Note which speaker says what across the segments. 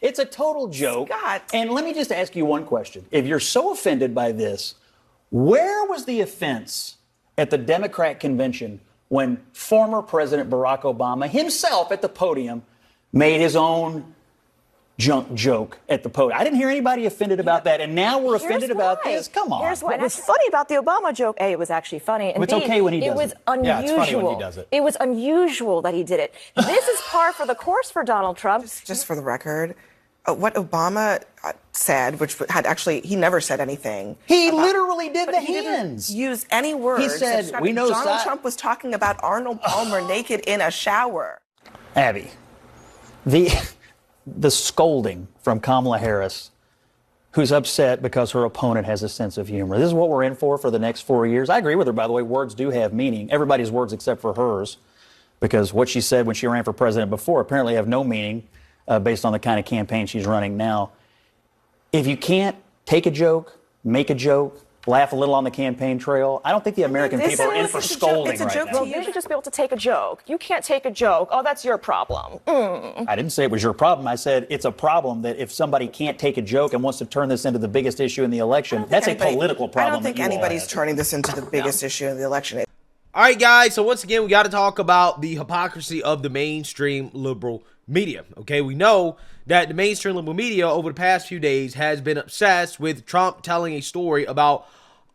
Speaker 1: It's a total joke.
Speaker 2: Scott.
Speaker 1: And let me just ask you one question. If you're so offended by this, where was the offense at the Democrat convention when former President Barack Obama himself at the podium made his own junk joke at the podium? I didn't hear anybody offended about that, and now we're offended about this. Come on.
Speaker 3: Here's what was funny about the Obama joke. A, it was actually funny. And
Speaker 1: it's
Speaker 3: B,
Speaker 1: okay when he does it.
Speaker 3: It was unusual.
Speaker 4: Yeah, it's funny when he does it.
Speaker 3: It was unusual that he did it. This is par for the course for Donald Trump.
Speaker 2: Just for the record, what Obama said, which had actually, he never said anything.
Speaker 1: He literally did the
Speaker 2: He
Speaker 1: hands.
Speaker 2: didn't use any words.
Speaker 1: He said, we know
Speaker 2: Donald Trump was talking about Arnold Palmer naked in a shower.
Speaker 1: Abby, the scolding from Kamala Harris, who's upset because her opponent has a sense of humor. This is what we're in for the next 4 years. I agree with her, by the way. Words do have meaning. Everybody's words except for hers, because what she said when she ran for president before apparently have no meaning based on the kind of campaign she's running now. If you can't take a joke, make a joke, laugh a little on the campaign trail, I don't think the American people are in for scolding right now.
Speaker 3: Well, you should just be able to take a joke. You can't take a joke. Oh, that's your problem.
Speaker 1: I didn't say it was your problem. I said it's a problem that if somebody can't take a joke and wants to turn this into the biggest issue in the election, that's a political problem.
Speaker 2: I don't think anybody's turning this into the biggest issue in the election.
Speaker 4: All right, guys. So once again, we got to talk about the hypocrisy of the mainstream liberal media. Okay, we know that the mainstream liberal media over the past few days has been obsessed with Trump telling a story about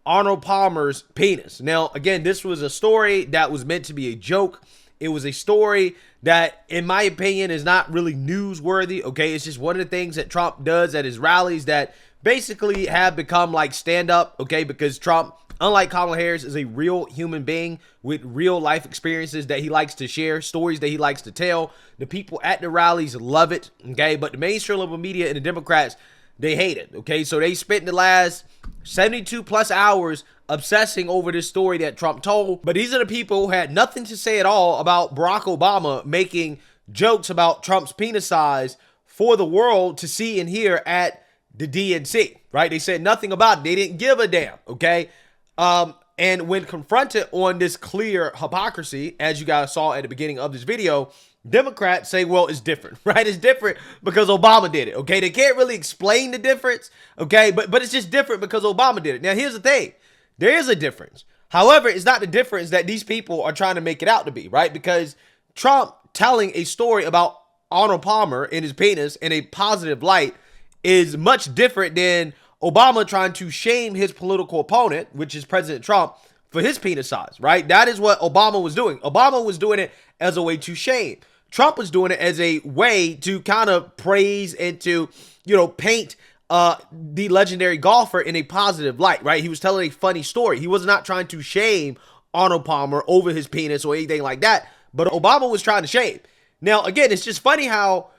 Speaker 4: Arnold Palmer's penis. Now, again, this was a story that was meant to be a joke. It was a story that, in my opinion, is not really newsworthy. Okay, it's just one of the things that Trump does at his rallies that basically have become like stand-up. Okay, because Trump, unlike Kamala Harris, is a real human being with real life experiences that he likes to share, stories that he likes to tell. The people at the rallies love it, okay? But the mainstream liberal media and the Democrats, they hate it, okay? So they spent the last 72 plus hours obsessing over this story that Trump told. But these are the people who had nothing to say at all about Barack Obama making jokes about Trump's penis size for the world to see and hear at the DNC, right? They said nothing about it. They didn't give a damn, okay? And when confronted on this clear hypocrisy, as you guys saw at the beginning of this video, Democrats say, well, it's different, right? It's different because Obama did it, okay? They can't really explain the difference, okay? But it's just different because Obama did it. Now, here's the thing. There is a difference. However, it's not the difference that these people are trying to make it out to be, right? Because Trump telling a story about Arnold Palmer and his penis in a positive light is much different than Obama trying to shame his political opponent, which is President Trump, for his penis size, right? That is what Obama was doing. Obama was doing it as a way to shame. Trump was doing it as a way to kind of praise and to, paint the legendary golfer in a positive light, right? He was telling a funny story. He was not trying to shame Arnold Palmer over his penis or anything like that, but Obama was trying to shame. Now, again, it's just funny how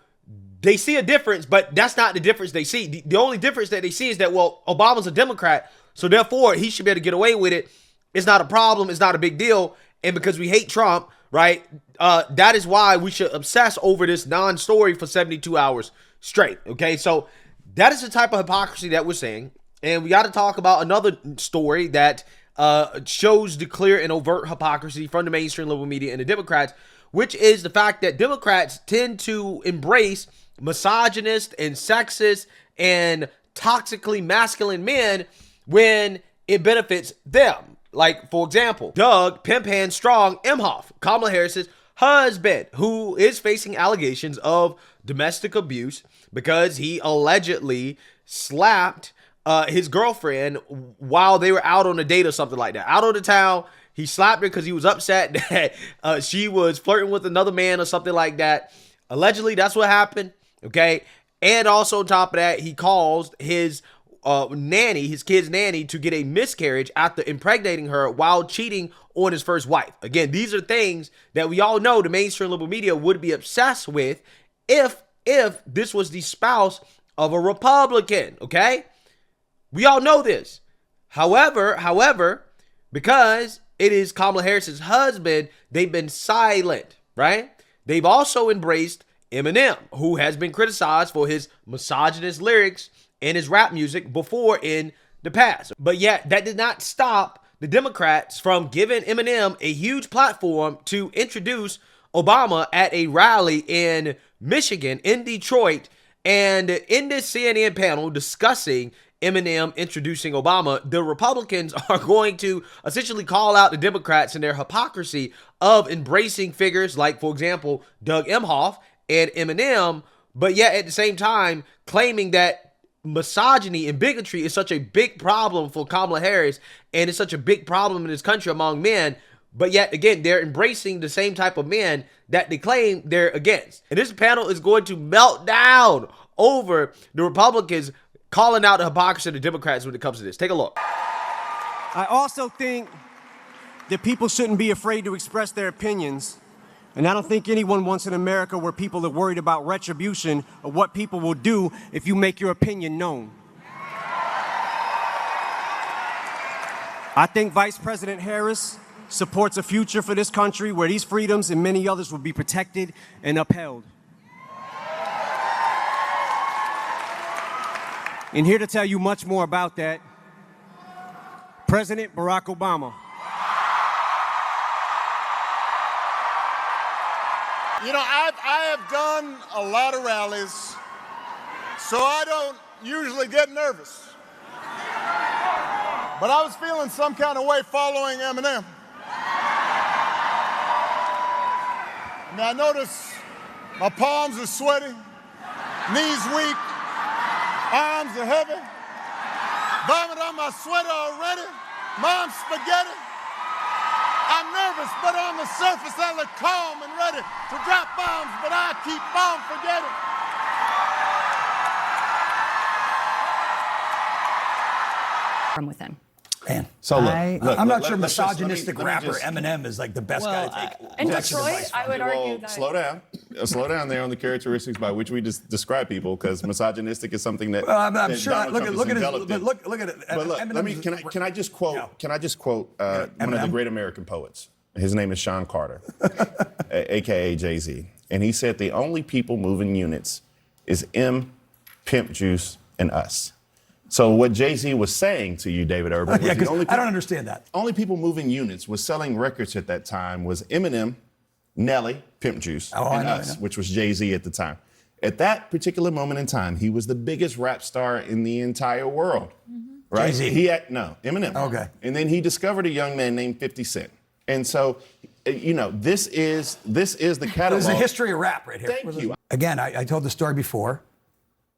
Speaker 4: they see a difference, but that's not the difference they see. The only difference that they see is that, well, Obama's a Democrat, so therefore he should be able to get away with it. It's not a problem. It's not a big deal. And because we hate Trump, right, that is why we should obsess over this non-story for 72 hours straight, okay? So that is the type of hypocrisy that we're seeing. And we got to talk about another story that shows the clear and overt hypocrisy from the mainstream liberal media and the Democrats, which is the fact that Democrats tend to embrace misogynist and sexist and toxically masculine men when it benefits them. Like, for example, Doug Pimp Hand Strong Emhoff, Kamala Harris's husband, who is facing allegations of domestic abuse because he allegedly slapped his girlfriend while they were out on a date or something like that. Out on the town, he slapped her because he was upset that she was flirting with another man or something like that. Allegedly, that's what happened, okay? And also on top of that, he caused his nanny, his kid's nanny, to get a miscarriage after impregnating her while cheating on his first wife. Again, these are things that we all know the mainstream liberal media would be obsessed with if this was the spouse of a Republican, okay? We all know this. However, because it is Kamala Harris's husband, they've been silent, right? They've also embraced Eminem, who has been criticized for his misogynist lyrics and his rap music before in the past. But yet, that did not stop the Democrats from giving Eminem a huge platform to introduce Obama at a rally in Michigan, in Detroit, And in this CNN panel discussing Eminem introducing Obama, the Republicans are going to essentially call out the Democrats and their hypocrisy of embracing figures like, for example, Doug Emhoff and Eminem, but yet at the same time claiming that misogyny and bigotry is such a big problem for Kamala Harris and it's such a big problem in this country among men. But yet, again, they're embracing the same type of men that they claim they're against. And this panel is going to melt down over the Republicans calling out the hypocrisy of the Democrats when it comes to this. Take a look.
Speaker 5: I also think that people shouldn't be afraid to express their opinions. And I don't think anyone wants an America where people are worried about retribution or what people will do if you make your opinion known. I think Vice President Harris supports a future for this country where these freedoms and many others will be protected and upheld. And here to tell you much more about that, President Barack Obama.
Speaker 6: You know, I have done a lot of rallies, so I don't usually get nervous. But I was feeling some kind of way following Eminem. Now I notice my palms are sweaty, knees weak, arms are heavy, vomit on my sweater already, mom's spaghetti. I'm nervous, but on the surface I look calm and ready to drop bombs, but I keep on forgetting.
Speaker 7: From within.
Speaker 8: Man,
Speaker 9: so
Speaker 8: I'm not sure misogynistic rapper Eminem is like the best guy to take.
Speaker 7: In Detroit, I would argue that.
Speaker 9: Slow down there on the characteristics by which we just describe people, because misogynistic is something that.
Speaker 8: Well, I'm sure.
Speaker 9: Donald
Speaker 8: Look
Speaker 9: Trump
Speaker 8: at
Speaker 9: has
Speaker 8: his.
Speaker 9: enveloped
Speaker 8: Look at it.
Speaker 9: But look,
Speaker 8: Eminem
Speaker 9: can I just quote?
Speaker 8: Yeah.
Speaker 9: Can I just quote one of the great American poets? His name is Sean Carter, aka Jay-Z, and he said the only people moving units is Pimp Juice, and us. So what Jay-Z was saying to you, David Urban, was the only
Speaker 8: I don't understand that.
Speaker 9: Only people moving units was selling records at that time was Eminem, Nelly, Pimp Juice, and us, which was Jay-Z at the time. At that particular moment in time, he was the biggest rap star in the entire world. Mm-hmm. Right?
Speaker 8: Jay-Z?
Speaker 9: Eminem.
Speaker 8: Okay.
Speaker 9: And then he discovered a young man named 50 Cent. And so, you know, this is the catalog.
Speaker 8: There's a history of rap right here.
Speaker 9: Thank you.
Speaker 8: Again, I told the story before.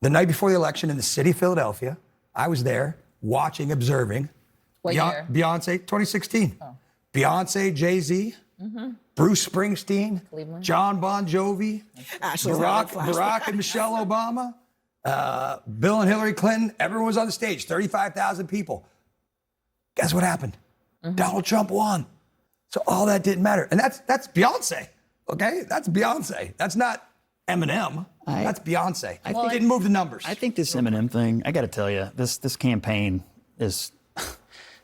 Speaker 8: The night before the election in the city of Philadelphia, I was there watching, observing.
Speaker 7: What year?
Speaker 8: Beyonce, 2016. Oh. Beyonce, Jay-Z, Bruce Springsteen,
Speaker 7: Cleveland.
Speaker 8: John Bon Jovi, Barack and Michelle Obama, Bill and Hillary Clinton. Everyone was on the stage, 35,000 people. Guess what happened? Donald Trump won. So all that didn't matter. And that's Beyonce, okay? That's Beyonce. That's not Eminem. That's Beyonce. I think it didn't move the numbers.
Speaker 1: I think this Eminem thing, I got to tell you, this campaign is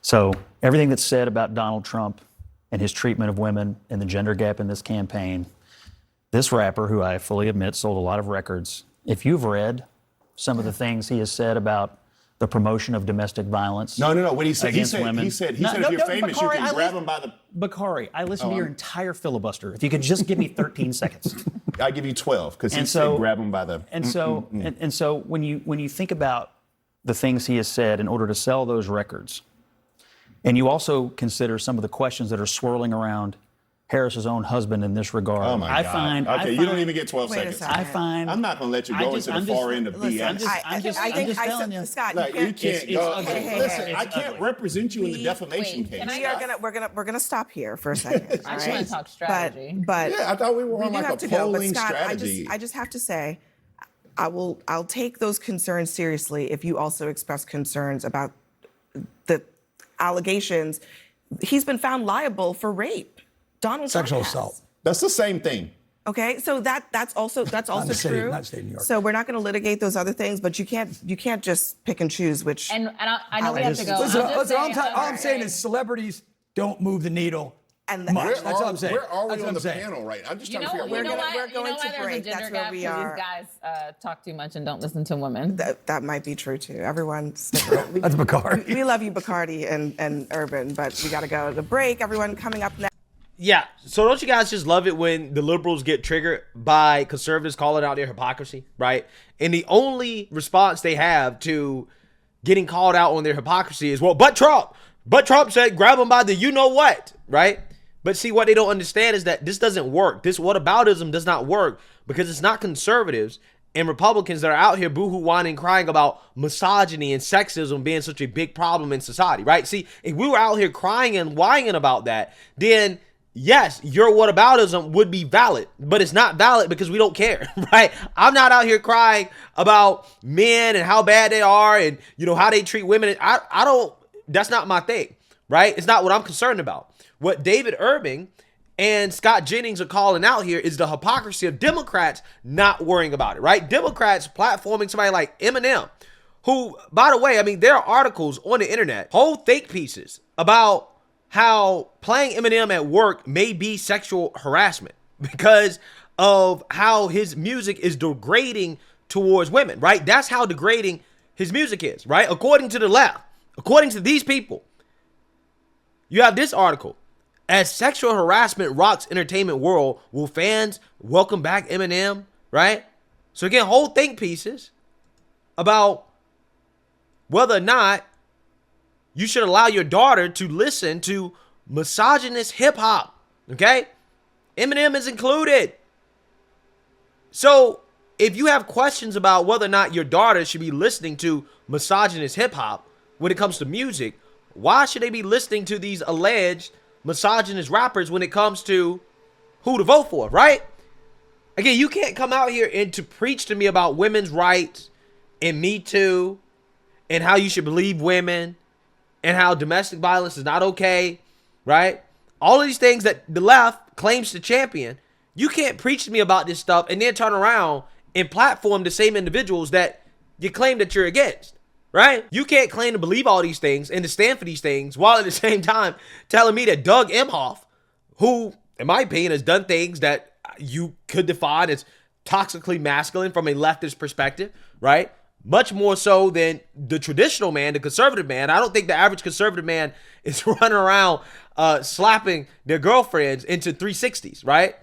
Speaker 1: so everything that's said about Donald Trump and his treatment of women and the gender gap in this campaign, this rapper, who I fully admit sold a lot of records, if you've read some of the things he has said about the promotion of domestic violence.
Speaker 9: No. What he said,
Speaker 1: against women.
Speaker 9: He said if you're famous,
Speaker 1: Bakari,
Speaker 9: you can grab them by the.
Speaker 1: Bakari, I listened to your entire filibuster. If you could just give me 13 seconds.
Speaker 9: I give you 12 because he said grab them by the.
Speaker 1: And so when you think about the things he has said in order to sell those records, and you also consider some of the questions that are swirling around Harris's own husband in this regard.
Speaker 9: Oh my God. You don't even get 12 seconds. I'm not going to let you go into the far end of BS.
Speaker 1: I'm just telling you,
Speaker 2: Scott,
Speaker 9: you can't go. Listen, I
Speaker 1: It's
Speaker 9: can't
Speaker 1: ugly.
Speaker 9: represent you in the defamation case.
Speaker 2: we're gonna stop here for a second.
Speaker 7: I just want to talk strategy.
Speaker 2: But
Speaker 9: yeah, I thought we were on like a polling
Speaker 2: Scott,
Speaker 9: strategy.
Speaker 2: I just have to say, I'll take those concerns seriously if you also express concerns about the allegations. He's been found liable for rape. Donald Trump
Speaker 8: Sexual
Speaker 2: has.
Speaker 8: assault.
Speaker 9: That's the same thing.
Speaker 2: Okay, so that's also true.
Speaker 8: Not state of New York.
Speaker 2: So we're not going to litigate those other things, but you can't just pick and choose which.
Speaker 7: And I know we have to go.
Speaker 8: Listen, all I'm saying is celebrities don't move the needle much. That's all I'm saying.
Speaker 9: Where are we
Speaker 8: That's what
Speaker 9: on
Speaker 8: I'm
Speaker 9: the
Speaker 8: saying.
Speaker 9: panel right now? I'm just trying to
Speaker 7: You
Speaker 9: figure
Speaker 7: know
Speaker 9: out
Speaker 7: why
Speaker 2: we're going to
Speaker 7: there's a
Speaker 2: break.
Speaker 7: gender
Speaker 2: That's
Speaker 7: gap?
Speaker 2: where we
Speaker 7: Because
Speaker 2: are.
Speaker 7: these guys talk too much and don't listen to women.
Speaker 2: That might be true too. Everyone, stick around.
Speaker 8: That's Bacardi.
Speaker 2: We love you, Bacardi and Urban, but we got to go to break. Everyone, coming up next.
Speaker 4: Yeah. So don't you guys just love it when the liberals get triggered by conservatives calling out their hypocrisy, right? And the only response they have to getting called out on their hypocrisy is, well, but Trump said grab them by the you know what, right? But see, what they don't understand is that this doesn't work. This whataboutism does not work because it's not conservatives and Republicans that are out here boohoo whining, crying about misogyny and sexism being such a big problem in society, right? See, if we were out here crying and whining about that, then yes, your whataboutism would be valid, but it's not valid because we don't care, right? I'm not out here crying about men and how bad they are and, you know, how they treat women. I don't, that's not my thing, right? It's not what I'm concerned about. What David Irving and Scott Jennings are calling out here is the hypocrisy of Democrats not worrying about it, right? Democrats platforming somebody like Eminem, who, by the way, I mean, there are articles on the internet, whole think pieces about how playing Eminem at work may be sexual harassment because of how his music is degrading towards women, right? That's how degrading his music is, right? According to the left, according to these people, you have this article. As sexual harassment rocks entertainment world, will fans welcome back Eminem, right? So again, whole think pieces about whether or not you should allow your daughter to listen to misogynist hip hop, okay? Eminem is included. So if you have questions about whether or not your daughter should be listening to misogynist hip hop when it comes to music, why should they be listening to these alleged misogynist rappers when it comes to who to vote for, right? Again, you can't come out here and to preach to me about women's rights and Me Too and how you should believe women and how domestic violence is not okay, right? All of these things that the left claims to champion, you can't preach to me about this stuff and then turn around and platform the same individuals that you claim that you're against. Right? You can't claim to believe all these things and to stand for these things while at the same time telling me that Doug Emhoff, who, in my opinion, has done things that you could define as toxically masculine from a leftist perspective, right? Much more so than the traditional man, the conservative man. I don't think the average conservative man is running around slapping their girlfriends into 360s, right?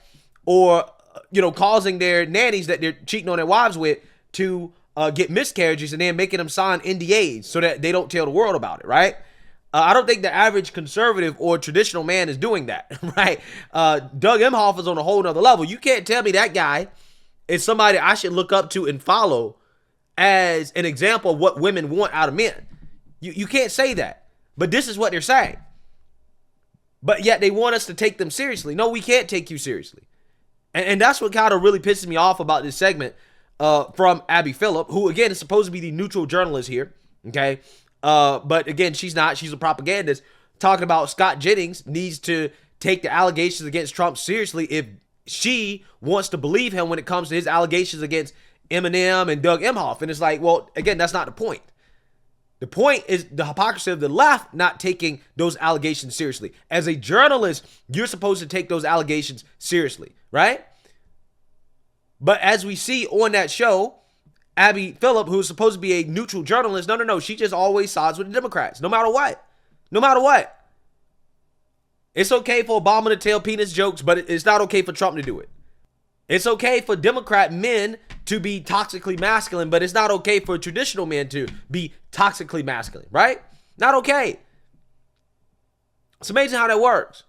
Speaker 4: Or, you know, causing their nannies that they're cheating on their wives with to get miscarriages and then making them sign NDAs so that they don't tell the world about it, right? I don't think the average conservative or traditional man is doing that, right? Doug Emhoff is on a whole nother level. You can't tell me that guy is somebody I should look up to and follow as an example of what women want out of men. You can't say that, but this is what they're saying. But yet they want us to take them seriously. No, we can't take you seriously. And that's what kind of really pisses me off about this segment from Abby Phillip, who again is supposed to be the neutral journalist here, okay? But again, she's not. She's a propagandist talking about Scott Jennings needs to take the allegations against Trump seriously if she wants to believe him when it comes to his allegations against Eminem and Doug Emhoff. And it's like, well, again, that's not the point. The point is the hypocrisy of the left not taking those allegations seriously. As a journalist, you're supposed to take those allegations seriously, right? But as we see on that show, Abby Phillip, who's supposed to be a neutral journalist, no, she just always sides with the Democrats, no matter what. No matter what. It's okay for Obama to tell penis jokes, but it's not okay for Trump to do it. It's okay for Democrat men to be toxically masculine, but it's not okay for traditional men to be toxically masculine, right? Not okay. It's amazing how that works.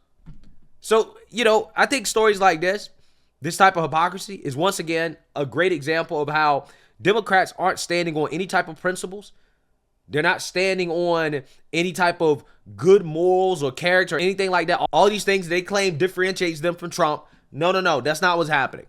Speaker 4: So, you know, I think stories like this type of hypocrisy is once again a great example of how Democrats aren't standing on any type of principles. They're not standing on any type of good morals or character or anything like that. All these things they claim differentiates them from Trump. No. That's not what's happening.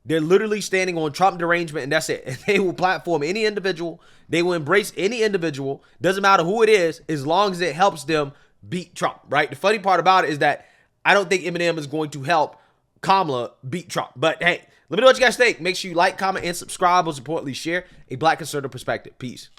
Speaker 4: They're literally standing on Trump derangement, and that's it. And they will platform any individual. They will embrace any individual. Doesn't matter who it is, as long as it helps them beat Trump, right? The funny part about it is that I don't think Eminem is going to help Kamala beat Trump. But hey, let me know what you guys think. Make sure you like, comment, and subscribe. Most importantly, share a Black conservative perspective. Peace.